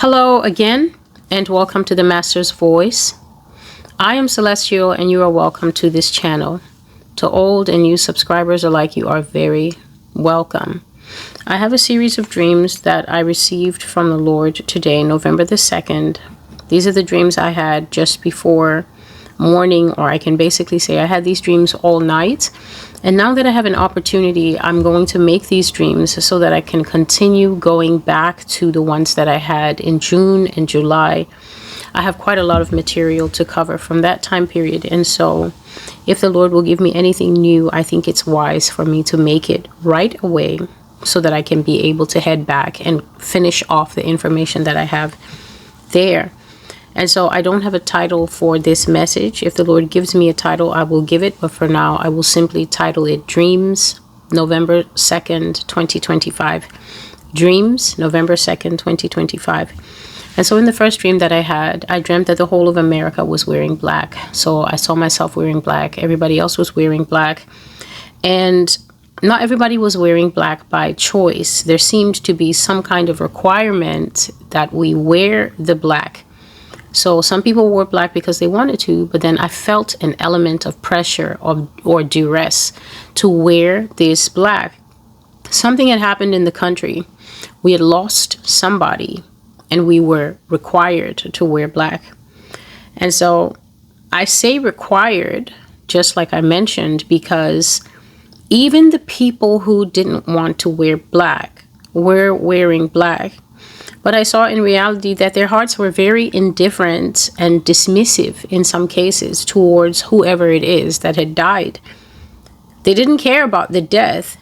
Hello again, and welcome to the Master's Voice. I am Celestial, and you are welcome to this channel. To old and new subscribers alike, you are very welcome. I have a series of dreams that I received from the Lord today, November the 2nd. These are the dreams I had just before morning, or I can basically say I had these dreams all night. And now that I have an opportunity, I'm going to make these dreams so that I can continue going back to the ones that I had in June and July. I have quite a lot of material to cover from that time period. And so if the Lord will give me anything new, I think it's wise for me to make it right away so that I can be able to head back and finish off the information that I have there. And so I don't have a title for this message. If the Lord gives me a title, I will give it. But for now, I will simply title it Dreams, November 2nd, 2025. Dreams, November 2nd, 2025. And so in the first dream that I had, I dreamt that the whole of America was wearing black. So I saw myself wearing black. Everybody else was wearing black. And not everybody was wearing black by choice. There seemed to be some kind of requirement that we wear the black. So some people wore black because they wanted to, but then I felt an element of pressure or duress to wear this black. Something had happened in the country. We had lost somebody and we were required to wear black. And so I say required, just like I mentioned, because even the people who didn't want to wear black were wearing black. But I saw in reality that their hearts were very indifferent and dismissive in some cases towards whoever it is that had died. They didn't care about the death.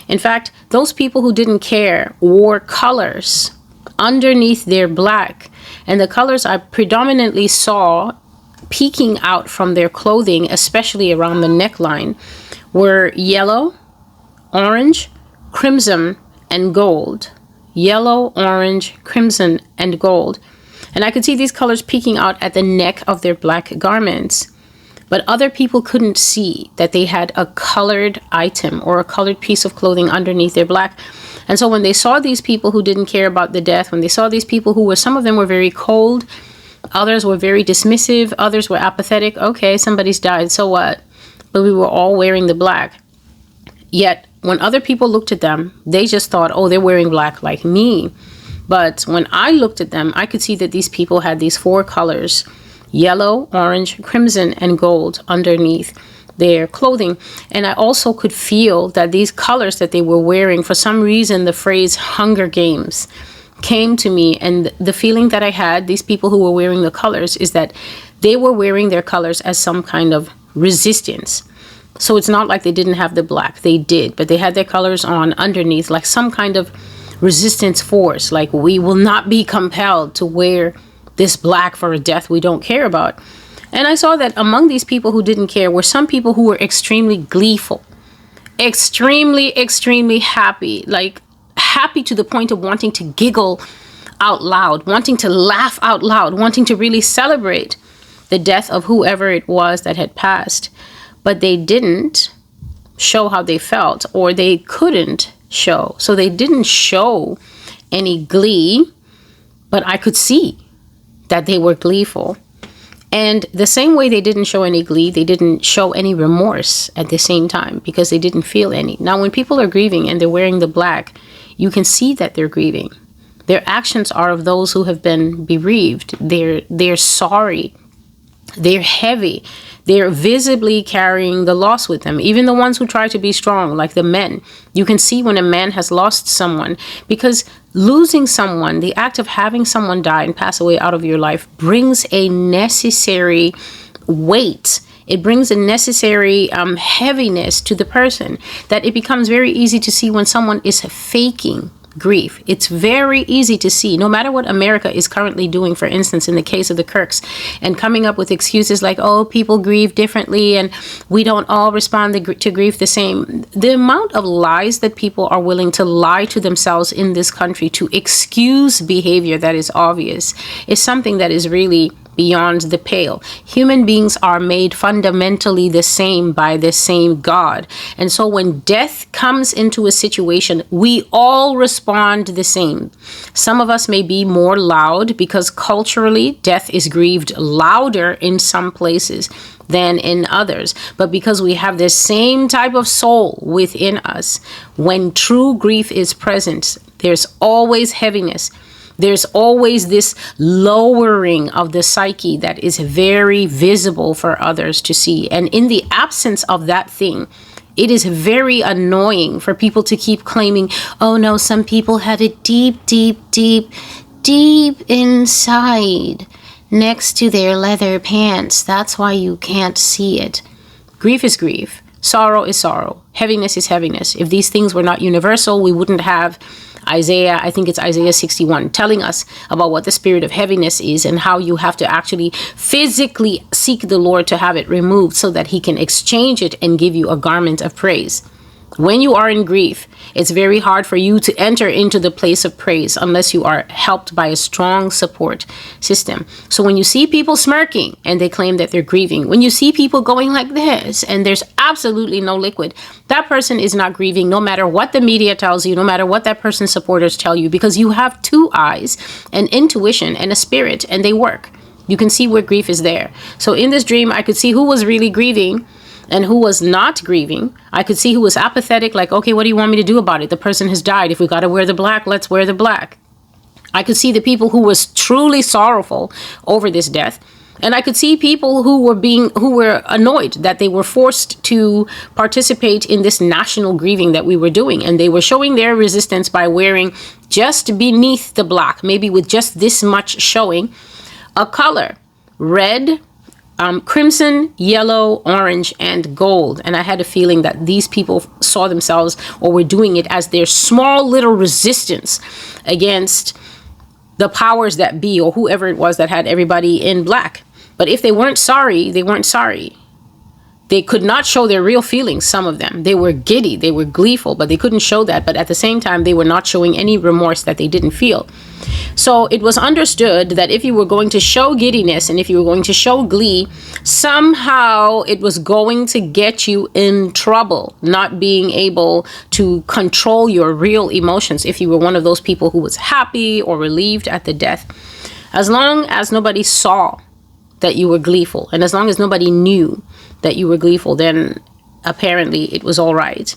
In fact, those people who didn't care wore colors underneath their black. And the colors I predominantly saw peeking out from their clothing, especially around the neckline, were yellow, orange, crimson, and gold. Yellow, orange, crimson, and gold. And I could see these colors peeking out at the neck of their black garments. But other people couldn't see that they had a colored item or a colored piece of clothing underneath their black. And so when they saw these people who didn't care about the death, when they saw these people who were, some of them were very cold, others were very dismissive, others were apathetic. Okay, somebody's died, so what? But we were all wearing the black. Yet when other people looked at them, they just thought, oh, they're wearing black like me. But when I looked at them, I could see that these people had these four colors: yellow, orange, crimson, and gold underneath their clothing. And I also could feel that these colors that they were wearing, for some reason, the phrase Hunger Games came to me. And the feeling that I had, these people who were wearing the colors, is that they were wearing their colors as some kind of resistance. So it's not like they didn't have the black. They did, but they had their colors on underneath, like some kind of resistance force. Like, we will not be compelled to wear this black for a death we don't care about. And I saw that among these people who didn't care were some people who were extremely gleeful, extremely happy, like happy to the point of wanting to giggle out loud, wanting to laugh out loud, wanting to really celebrate the death of whoever it was that had passed. But they didn't show how they felt, or they couldn't show. So they didn't show any glee, but I could see that they were gleeful. And the same way they didn't show any glee, they didn't show any remorse at the same time, because they didn't feel any. Now, when people are grieving and they're wearing the black, you can see that they're grieving. Their actions are of those who have been bereaved. They're sorry. They're heavy. They're visibly carrying the loss with them. Even the ones who try to be strong, like the men. You can see when a man has lost someone, because losing someone, the act of having someone die and pass away out of your life, brings a necessary weight. It brings a necessary heaviness to the person, that it becomes very easy to see when someone is faking grief. It's very easy to see, no matter what America is currently doing, for instance, in the case of the Kirks, and coming up with excuses like, oh, people grieve differently and we don't all respond to grief the same. The amount of lies that people are willing to lie to themselves in this country to excuse behavior that is obvious is something that is really beyond the pale. Human beings are made fundamentally the same by the same God. And so when death comes into a situation, we all respond the same. Some of us may be more loud because culturally death is grieved louder in some places than in others. But because we have this same type of soul within us, when true grief is present, there's always heaviness. There's always this lowering of the psyche that is very visible for others to see. And in the absence of that thing, it is very annoying for people to keep claiming, oh no, some people have it deep, deep, deep, deep inside next to their leather pants. That's why you can't see it. Grief is grief. Sorrow is sorrow. Heaviness is heaviness. If these things were not universal, we wouldn't have Isaiah, I think it's Isaiah 61, telling us about what the spirit of heaviness is and how you have to actually physically seek the Lord to have it removed so that he can exchange it and give you a garment of praise. When you are in grief, it's very hard for you to enter into the place of praise unless you are helped by a strong support system. So when you see people smirking and they claim that they're grieving, when you see people going like this and there's absolutely no liquid, that person is not grieving, no matter what the media tells you, no matter what that person's supporters tell you, because you have two eyes, an intuition and a spirit, and they work. You can see where grief is there. So in this dream, I could see who was really grieving and who was not grieving. I could see who was apathetic, like, okay, what do you want me to do about it? The person has died. If we got to wear the black, let's wear the black. I could see the people who was truly sorrowful over this death. And I could see people who were annoyed that they were forced to participate in this national grieving that we were doing. And they were showing their resistance by wearing just beneath the black, maybe with just this much showing, a color, red, crimson, yellow, orange, and gold. And I had a feeling that these people saw themselves or were doing it as their small little resistance against the powers that be or whoever it was that had everybody in black. But if they weren't sorry, they weren't sorry. They could not show their real feelings, some of them. They were giddy, they were gleeful, but they couldn't show that. But at the same time, they were not showing any remorse that they didn't feel. So it was understood that if you were going to show giddiness and if you were going to show glee, somehow it was going to get you in trouble, not being able to control your real emotions if you were one of those people who was happy or relieved at the death. As long as nobody saw that you were gleeful, and as long as nobody knew that you were gleeful, then apparently it was all right.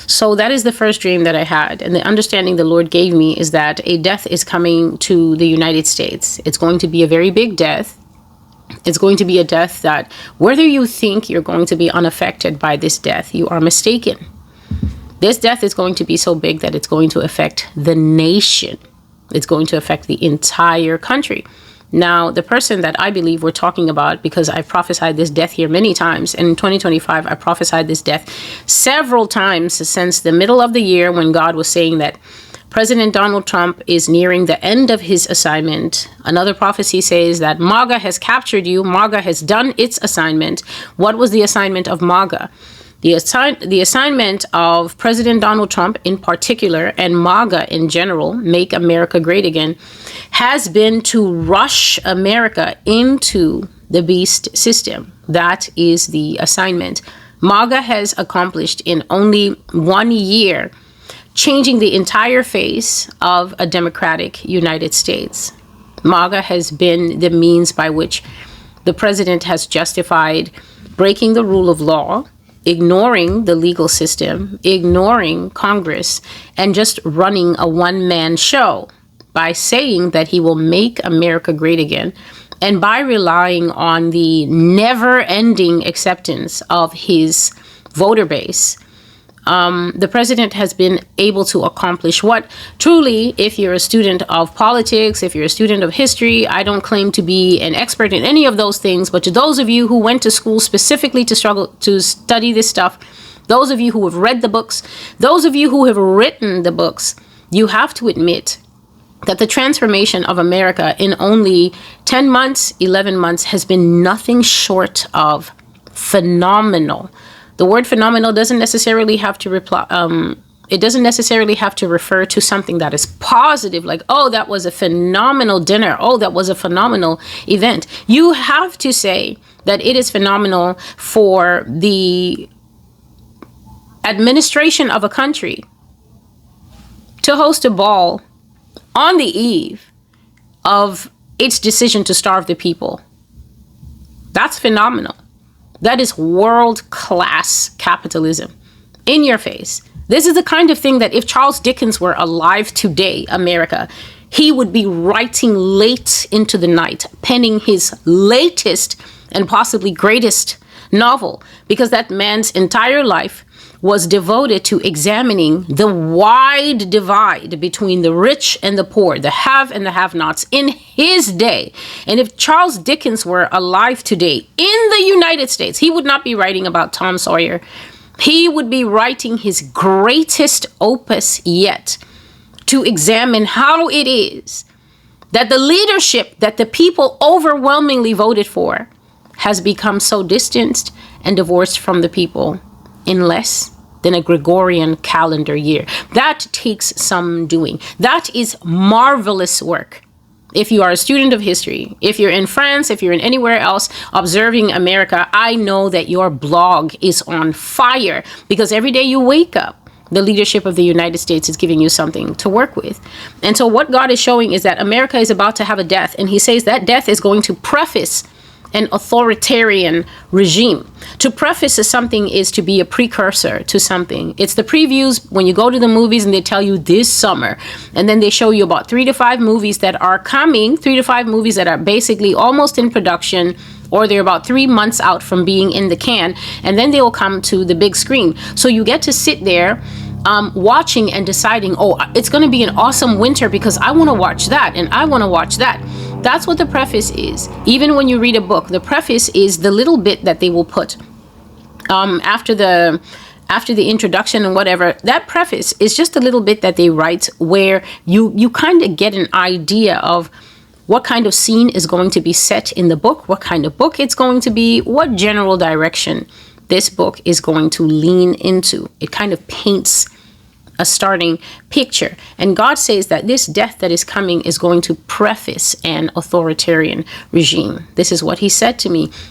So that is the first dream that I had. And the understanding the Lord gave me is that a death is coming to the United States. It's going to be a very big death. It's going to be a death that, whether you think you're going to be unaffected by this death, you are mistaken. This death is going to be so big that it's going to affect the nation. It's going to affect the entire country. Now, the person that I believe we're talking about, because I prophesied this death here many times, and in 2025, I prophesied this death several times since the middle of the year when God was saying that President Donald Trump is nearing the end of his assignment. Another prophecy says that MAGA has captured you. MAGA has done its assignment. What was the assignment of MAGA? The assignment of President Donald Trump in particular, and MAGA in general, Make America Great Again, has been to rush America into the beast system. That is the assignment. MAGA has accomplished in only 1 year changing the entire face of a democratic United States. MAGA has been the means by which the president has justified breaking the rule of law, ignoring the legal system, ignoring Congress, and just running a one-man show by saying that he will make America great again, and by relying on the never-ending acceptance of his voter base. The president has been able to accomplish what truly, if you're a student of politics, if you're a student of history, I don't claim to be an expert in any of those things, but to those of you who went to school specifically to study this stuff, those of you who have read the books, those of you who have written the books, you have to admit that the transformation of America in only 10 months, 11 months has been nothing short of phenomenal. The word phenomenal doesn't necessarily have to It doesn't necessarily have to refer to something that is positive, like, oh, that was a phenomenal dinner. Oh, that was a phenomenal event. You have to say that it is phenomenal for the administration of a country to host a ball on the eve of its decision to starve the people. That's phenomenal. That is world-class capitalism. In your face. This is the kind of thing that if Charles Dickens were alive today, America, he would be writing late into the night, penning his latest and possibly greatest novel, because that man's entire life was devoted to examining the wide divide between the rich and the poor, the have and the have-nots in his day. And if Charles Dickens were alive today in the United States, he would not be writing about Tom Sawyer. He would be writing his greatest opus yet, to examine how it is that the leadership that the people overwhelmingly voted for has become so distanced and divorced from the people in less than a Gregorian calendar year. That takes some doing. That is marvelous work. If you are a student of history, if you're in France, if you're in anywhere else observing America, I know that your blog is on fire, because every day you wake up, the leadership of the United States is giving you something to work with. And so what God is showing is that America is about to have a death, and he says that death is going to preface an authoritarian regime. To preface something is to be a precursor to something. It's the previews when you go to the movies and they tell you this summer, and then they show you about 3 to 5 movies that are coming, 3 to 5 movies that are basically almost in production, or they're about 3 months out from being in the can, and then they will come to the big screen. So you get to sit there watching and deciding, oh, it's going to be an awesome winter because I want to watch that and I want to watch that. That's what the preface is. Even when you read a book, the preface is the little bit that they will put after the introduction and whatever. That preface is just a little bit that they write where you kind of get an idea of what kind of scene is going to be set in the book, what kind of book it's going to be, what general direction this book is going to lean into. It kind of paints a starting picture. And God says that this death that is coming is going to preface an authoritarian regime. This is what he said to me